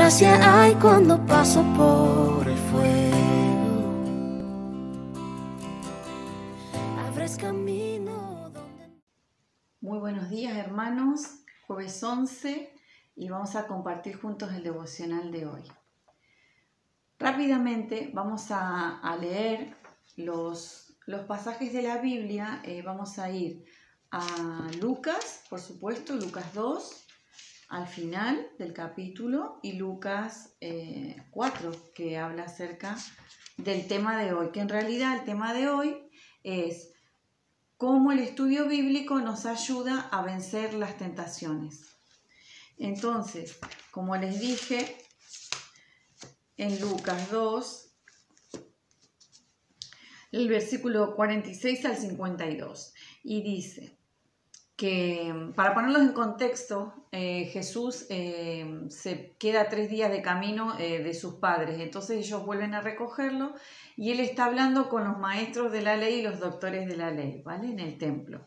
gracia hay cuando paso por el fuego. Abres camino donde... Muy buenos días, hermanos. Jueves 11 y vamos a compartir juntos el devocional de hoy. Rápidamente vamos a leer los pasajes de la Biblia. Vamos a ir a Lucas, por supuesto, Lucas 2, al final del capítulo, y Lucas 4, que habla acerca del tema de hoy, que en realidad el tema de hoy es cómo el estudio bíblico nos ayuda a vencer las tentaciones. Entonces, como les dije, en Lucas 2, el versículo 46 al 52, y dice que, para ponerlos en contexto, Jesús se queda 3 días de camino de sus padres, entonces ellos vuelven a recogerlo y él está hablando con los maestros de la ley y los doctores de la ley, ¿vale? En el templo.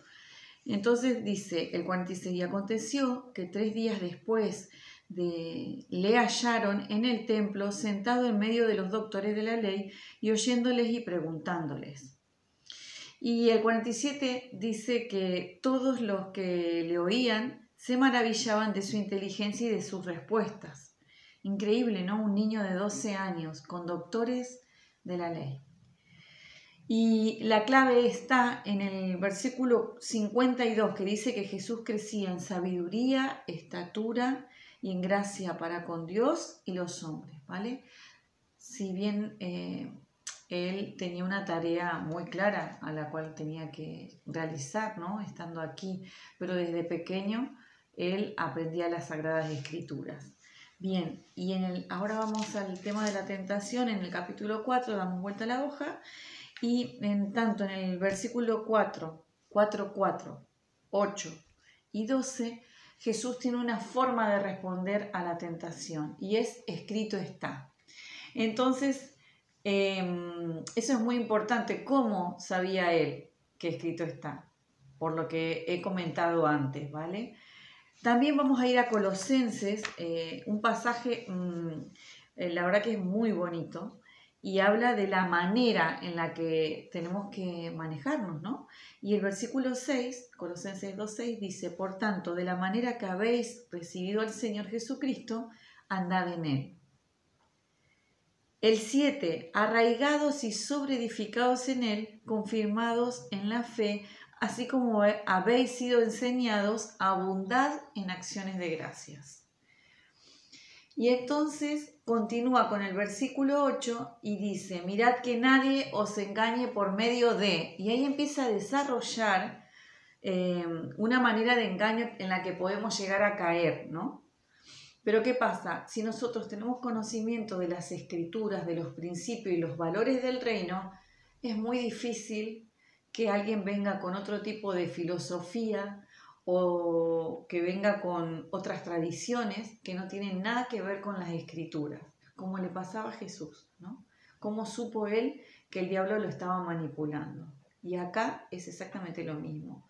Entonces dice el 46, y aconteció que 3 días después le hallaron en el templo sentado en medio de los doctores de la ley y oyéndoles y preguntándoles. Y el 47 dice que todos los que le oían se maravillaban de su inteligencia y de sus respuestas. Increíble, ¿no? Un niño de 12 años con doctores de la ley. Y la clave está en el versículo 52, que dice que Jesús crecía en sabiduría, estatura y en gracia para con Dios y los hombres, ¿vale? Si bien él tenía una tarea muy clara a la cual tenía que realizar, ¿no? Estando aquí, pero desde pequeño él aprendía las Sagradas Escrituras. Bien, y ahora vamos al tema de la tentación. En el capítulo 4 damos vuelta a la hoja. Y tanto en el versículo 4, 8 y 12, Jesús tiene una forma de responder a la tentación y es: escrito está. Entonces, eso es muy importante. ¿Cómo sabía él que escrito está? Por lo que he comentado antes, ¿vale? También vamos a ir a Colosenses, un pasaje, la verdad que es muy bonito, y habla de la manera en la que tenemos que manejarnos, ¿no? Y el versículo 6, Colosenses 2:6, dice: por tanto, de la manera que habéis recibido al Señor Jesucristo, andad en Él. El 7, arraigados y sobreedificados en Él, confirmados en la fe, así como habéis sido enseñados, abundad en acciones de gracias. Y entonces continúa con el versículo 8 y dice: mirad que nadie os engañe por medio de... Y ahí empieza a desarrollar una manera de engaño en la que podemos llegar a caer, ¿no? Pero ¿qué pasa? Si nosotros tenemos conocimiento de las Escrituras, de los principios y los valores del reino, es muy difícil que alguien venga con otro tipo de filosofía o que venga con otras tradiciones que no tienen nada que ver con las Escrituras, como le pasaba a Jesús, ¿no? ¿Cómo supo él que el diablo lo estaba manipulando? Y acá es exactamente lo mismo.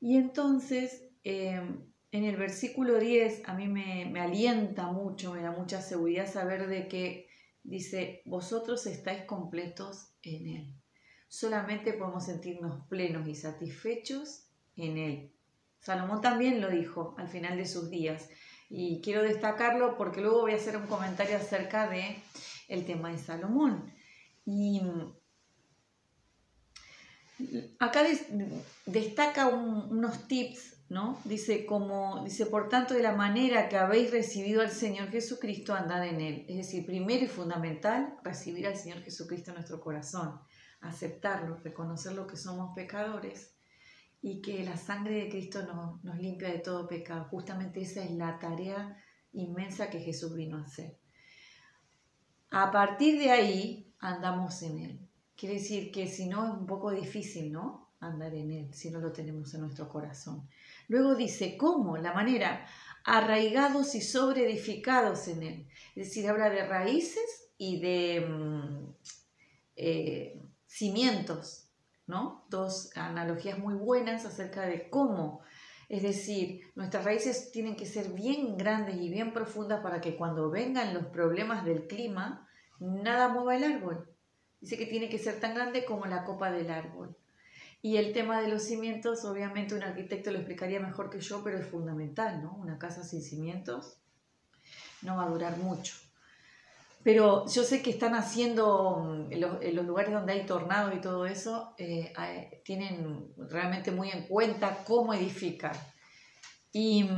Y entonces, en el versículo 10, a mí me alienta mucho, me da mucha seguridad saber de que dice: vosotros estáis completos en Él. Solamente podemos sentirnos plenos y satisfechos en Él. Salomón también lo dijo al final de sus días, y quiero destacarlo porque luego voy a hacer un comentario acerca del tema de Salomón. Y acá destaca unos tips, ¿no? Dice, por tanto, de la manera que habéis recibido al Señor Jesucristo, andad en Él. Es decir, primero y fundamental, recibir al Señor Jesucristo en nuestro corazón, aceptarlo, reconocer lo que somos pecadores y que la sangre de Cristo nos limpia de todo pecado. Justamente esa es la tarea inmensa que Jesús vino a hacer. A partir de ahí, andamos en Él. Quiere decir que si no, es un poco difícil, ¿no? Andar en Él, si no lo tenemos en nuestro corazón. Luego dice: ¿cómo? La manera: arraigados y sobreedificados en Él. Es decir, habla de raíces y de cimientos, ¿no? Dos analogías muy buenas acerca de cómo Es decir, nuestras raíces tienen que ser bien grandes y bien profundas para que cuando vengan los problemas del clima, nada mueva el árbol. Dice que tiene que ser tan grande como la copa del árbol. Y el tema de los cimientos, obviamente un arquitecto lo explicaría mejor que yo, pero es fundamental, ¿no? Una casa sin cimientos no va a durar mucho. Pero yo sé que están haciendo, en los lugares donde hay tornados y todo eso, tienen realmente muy en cuenta cómo edificar. Y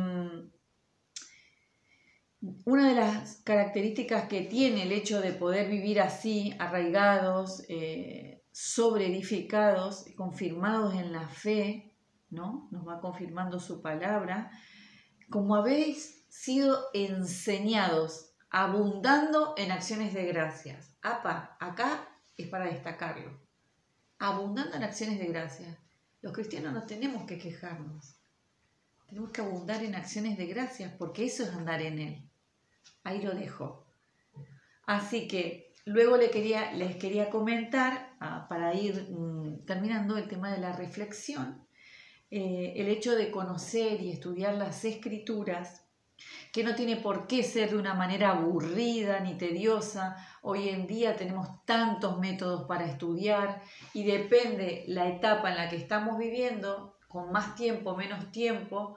una de las características que tiene el hecho de poder vivir así, arraigados, sobreedificados, confirmados en la fe, ¿no? Nos va confirmando su palabra, como habéis sido enseñados, abundando en acciones de gracias. Acá es para destacarlo. Abundando en acciones de gracias. Los cristianos no tenemos que quejarnos. Tenemos que abundar en acciones de gracias porque eso es andar en Él. Ahí lo dejo. Así que luego les quería comentar, para ir terminando el tema de la reflexión, el hecho de conocer y estudiar las Escrituras, que no tiene por qué ser de una manera aburrida ni tediosa. Hoy en día tenemos tantos métodos para estudiar y depende la etapa en la que estamos viviendo, con más tiempo, menos tiempo,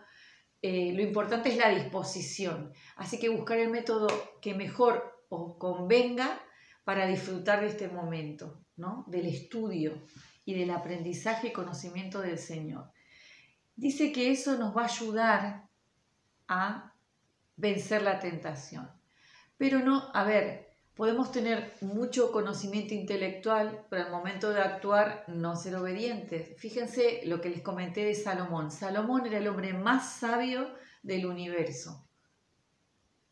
lo importante es la disposición. Así que buscar el método que mejor os convenga para disfrutar de este momento, ¿no? Del estudio y del aprendizaje y conocimiento del Señor. Dice que eso nos va a ayudar a vencer la tentación. Pero no, podemos tener mucho conocimiento intelectual, pero al momento de actuar no ser obedientes. Fíjense lo que les comenté de Salomón. Salomón era el hombre más sabio del universo.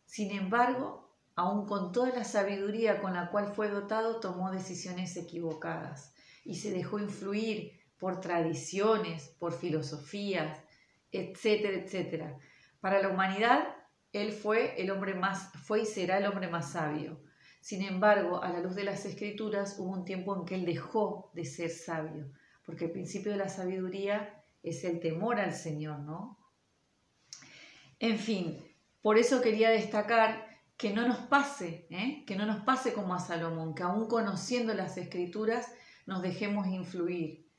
Sin embargo, aun con toda la sabiduría con la cual fue dotado, tomó decisiones equivocadas y se dejó influir por tradiciones, por filosofías, etcétera, etcétera. Para la humanidad, él fue y será el hombre más sabio. Sin embargo, a la luz de las Escrituras hubo un tiempo en que él dejó de ser sabio, porque el principio de la sabiduría es el temor al Señor, ¿no? En fin, por eso quería destacar que no nos pase como a Salomón, que aún conociendo las Escrituras nos dejemos influir.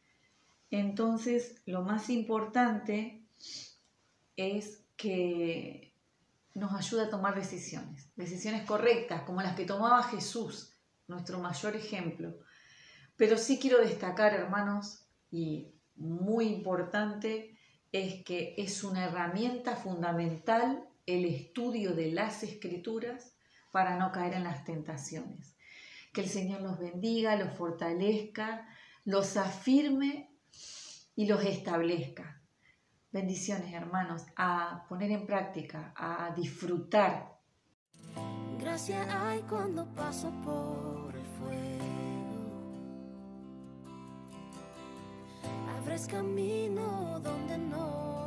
Entonces, lo más importante es que nos ayuda a tomar decisiones correctas, como las que tomaba Jesús, nuestro mayor ejemplo. Pero sí quiero destacar, hermanos, y muy importante, es que es una herramienta fundamental el estudio de las Escrituras para no caer en las tentaciones. Que el Señor los bendiga, los fortalezca, los afirme y los establezca. Bendiciones, hermanos, a poner en práctica, a disfrutar. Gracia hay cuando paso por el fuego. Abres camino donde no